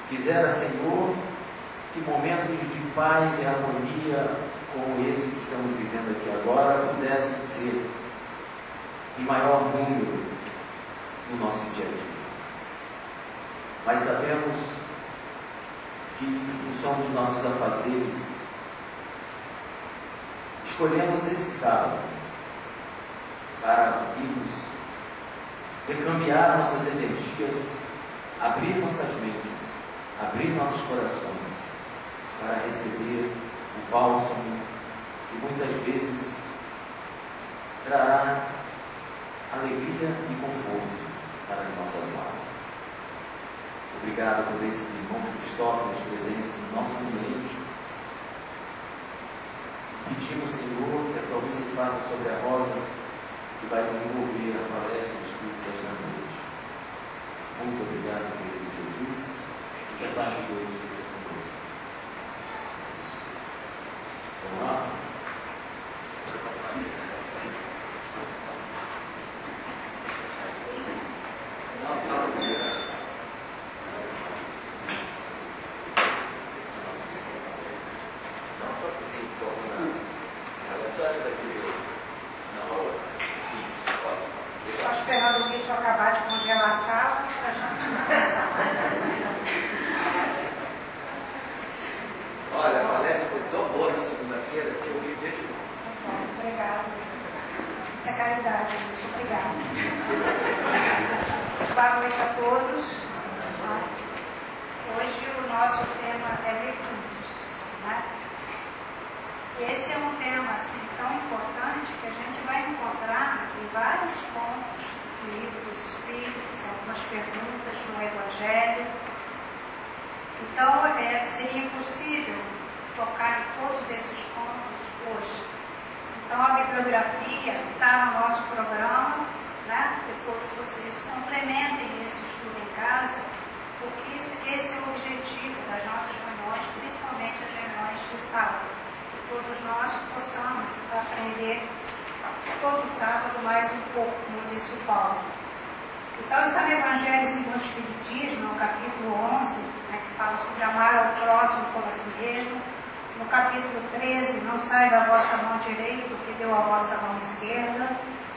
Quisera, Senhor, que momentos de paz e harmonia como esse que estamos vivendo aqui agora pudessem ser em maior número no nosso dia a dia. Mas sabemos que, em função dos nossos afazeres, escolhemos esse sábado para irmos recambiar nossas energias, abrir nossas mentes, abrir nossos corações para receber o bálsamo que muitas vezes trará alegria e conforto para as nossas almas. Obrigado por esses irmãos Cristófanos presentes no nosso ambiente. Pedimos, Senhor, que a tua luz se faça sobre a Rosa, que vai desenvolver a palestra do Espírito desta noite. Muito obrigado, querido Jesus, e que a paz de Deus esteja conosco. Vamos lá?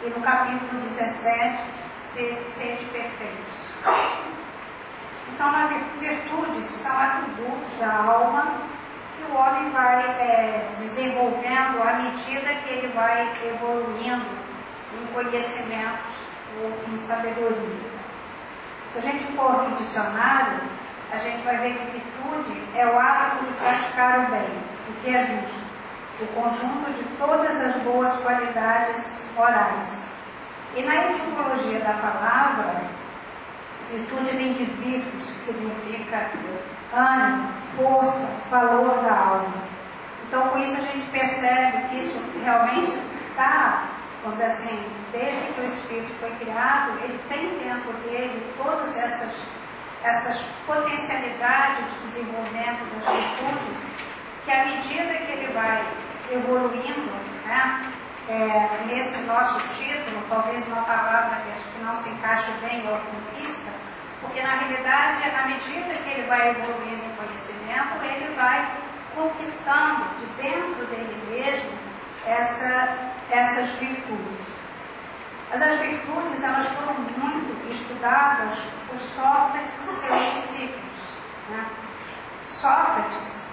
E no capítulo 17, sede perfeitos. Então, as virtudes são atributos da alma que o homem vai desenvolvendo à medida que ele vai evoluindo em conhecimentos ou em sabedoria. Se a gente for no dicionário, a gente vai ver que virtude é o hábito de praticar o bem, o que é justo, o conjunto de todas as boas qualidades morais. E na etimologia da palavra, virtude vem de virtus, que significa ânimo, força, valor da alma. Então, com isso a gente percebe que isso realmente está, vamos dizer assim, desde que o Espírito foi criado, ele tem dentro dele todas essas potencialidades de desenvolvimento das virtudes, que à medida que ele vai evoluindo, né, nesse nosso título, talvez uma palavra que não se encaixa bem ou conquista, porque na realidade, à medida que ele vai evoluindo em conhecimento, ele vai conquistando de dentro dele mesmo essas virtudes. Mas as virtudes, elas foram muito estudadas por Sócrates e seus discípulos, né? Sócrates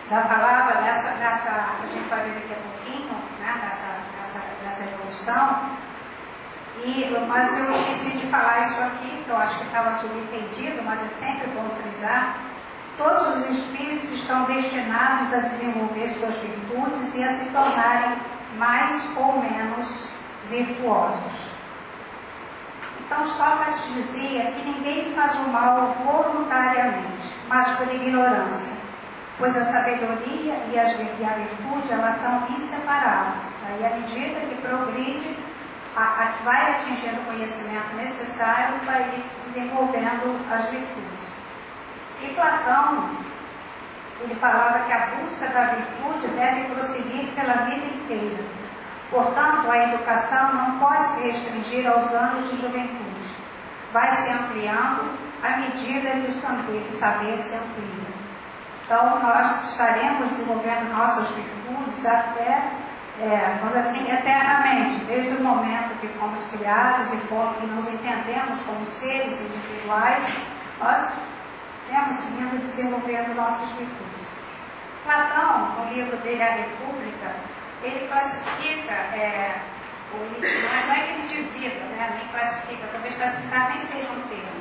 já falava a gente vai ver daqui a pouquinho, né, nessa evolução, mas eu esqueci de falar isso aqui, que eu acho que estava subentendido, mas é sempre bom frisar. Todos os espíritos estão destinados a desenvolver suas virtudes e a se tornarem mais ou menos virtuosos. Então Sócrates dizia que ninguém faz o mal voluntariamente, mas por ignorância, pois a sabedoria e a virtude, elas são inseparáveis. Aí, à medida que progride, vai atingindo o conhecimento necessário para ir desenvolvendo as virtudes. E Platão, ele falava que a busca da virtude deve prosseguir pela vida inteira. Portanto, a educação não pode se restringir aos anos de juventude. Vai se ampliando à medida que o saber se amplia. Então, nós estaremos desenvolvendo nossas virtudes até, vamos assim, eternamente, desde o momento que fomos criados e nos entendemos como seres individuais, nós temos vindo desenvolvendo nossas virtudes. Platão, no livro dele, A República, ele classifica, não é que ele nem classifica, talvez classificar nem seja um termo.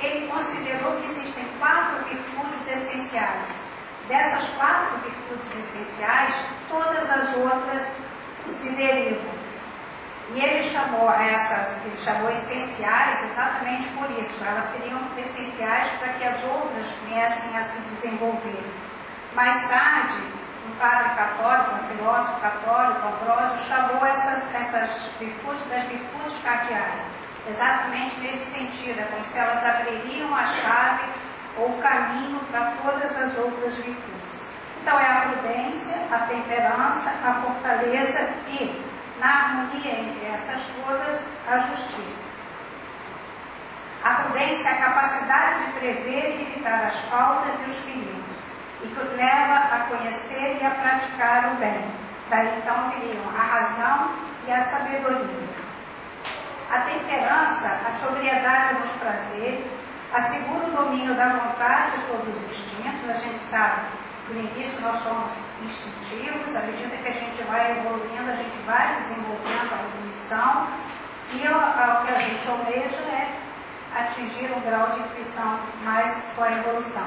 Ele considerou que existem 4 virtudes essenciais. Dessas 4 virtudes essenciais, todas as outras se derivam. E ele chamou essenciais exatamente por isso. Elas seriam essenciais para que as outras viessem a se desenvolver. Mais tarde, um padre católico, um filósofo católico, Ambrósio, chamou essas virtudes das virtudes cardeais. Exatamente nesse sentido, é como se elas abririam a chave ou o caminho para todas as outras virtudes. Então é a prudência, a temperança, a fortaleza e, na harmonia entre essas todas, a justiça. A prudência é a capacidade de prever e evitar as faltas e os perigos, e que leva a conhecer e a praticar o bem. Daí então viriam a razão e a sabedoria. A temperança, a sobriedade nos prazeres, assegura o domínio da vontade sobre os instintos. A gente sabe que no início nós somos instintivos, à medida que a gente vai evoluindo, a gente vai desenvolvendo a intuição, e o que a gente almeja é atingir um grau de intuição mais com a evolução.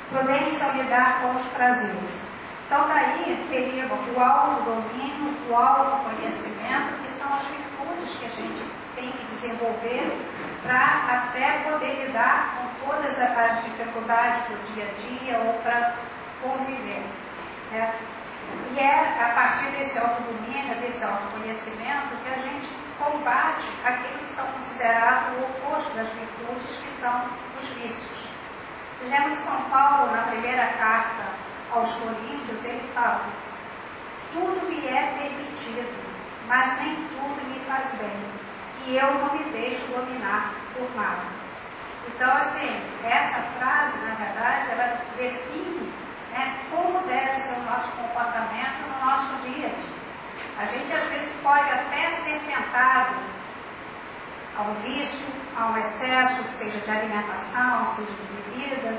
Prudência ao lidar com os prazeres. Então daí teria o autodomínio, o autoconhecimento, que são as virtudes que a gente tem que desenvolver para até poder lidar com todas as dificuldades do dia a dia ou para conviver. Né? E é a partir desse autodomínio, desse autoconhecimento, que a gente combate aquilo que são considerados o oposto das virtudes, que são os vícios. Vocês lembram que São Paulo, na primeira carta aos Coríntios, ele fala: tudo me é permitido, mas nem tudo me faz bem, e eu não me deixo dominar por nada. Então, assim, essa frase, na verdade, ela define, né, como deve ser o nosso comportamento no nosso dia a dia. A gente, às vezes, pode até ser tentado ao vício, ao excesso, seja de alimentação, seja de bebida,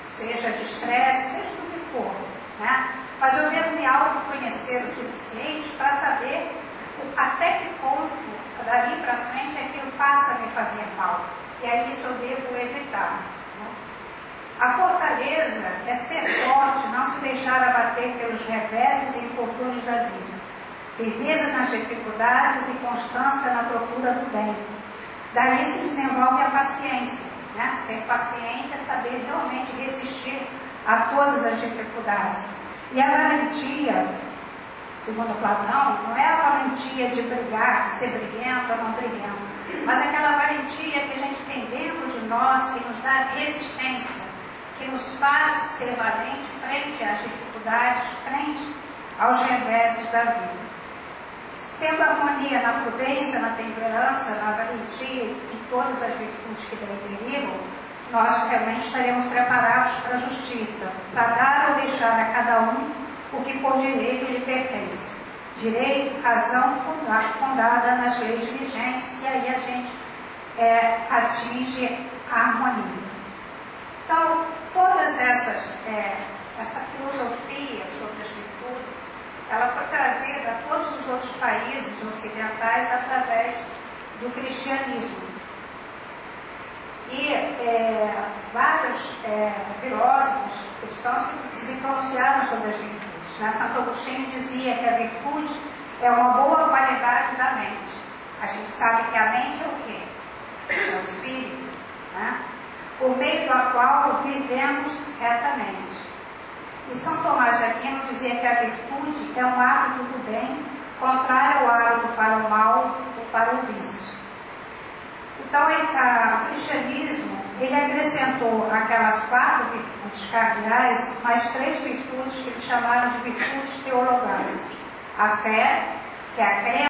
seja de estresse, seja do que for, né? Mas eu devo me autoconhecer o suficiente para saber até que ponto, dali para frente, aquilo passa a me fazer mal. E aí isso eu devo evitar. Né? A fortaleza é ser forte, não se deixar abater pelos reveses e infortúnios da vida. Firmeza nas dificuldades e constância na procura do bem. Daí se desenvolve a paciência. Né? Ser paciente é saber realmente resistir a todas as dificuldades. E a valentia, segundo Platão, não é a valentia de brigar, de ser briguento ou não briguento, mas aquela valentia que a gente tem dentro de nós, que nos dá resistência, que nos faz ser valente frente às dificuldades, frente aos reveses da vida. Tendo harmonia na prudência, na temperança, na valentia e todas as virtudes que daí derivam, nós realmente estaremos preparados para a justiça, para dar ou deixar a cada um o que por direito lhe pertence. Direito, razão fundada nas leis vigentes, e aí a gente atinge a harmonia. Então, todas essa filosofia sobre as virtudes, ela foi trazida a todos os outros países ocidentais através do cristianismo. E vários filósofos cristãos se pronunciaram sobre as virtudes. Santo Agostinho dizia que a virtude é uma boa qualidade da mente. A gente sabe que a mente é o quê? É o espírito, né? Por meio do qual vivemos retamente. E São Tomás de Aquino dizia que a virtude é um hábito do bem, contrário ao hábito para o mal ou para o vício. Então, o cristianismo, ele acrescentou aquelas 4 virtudes cardeais, mais 3 virtudes que eles chamaram de virtudes teologais. A fé, que é a crença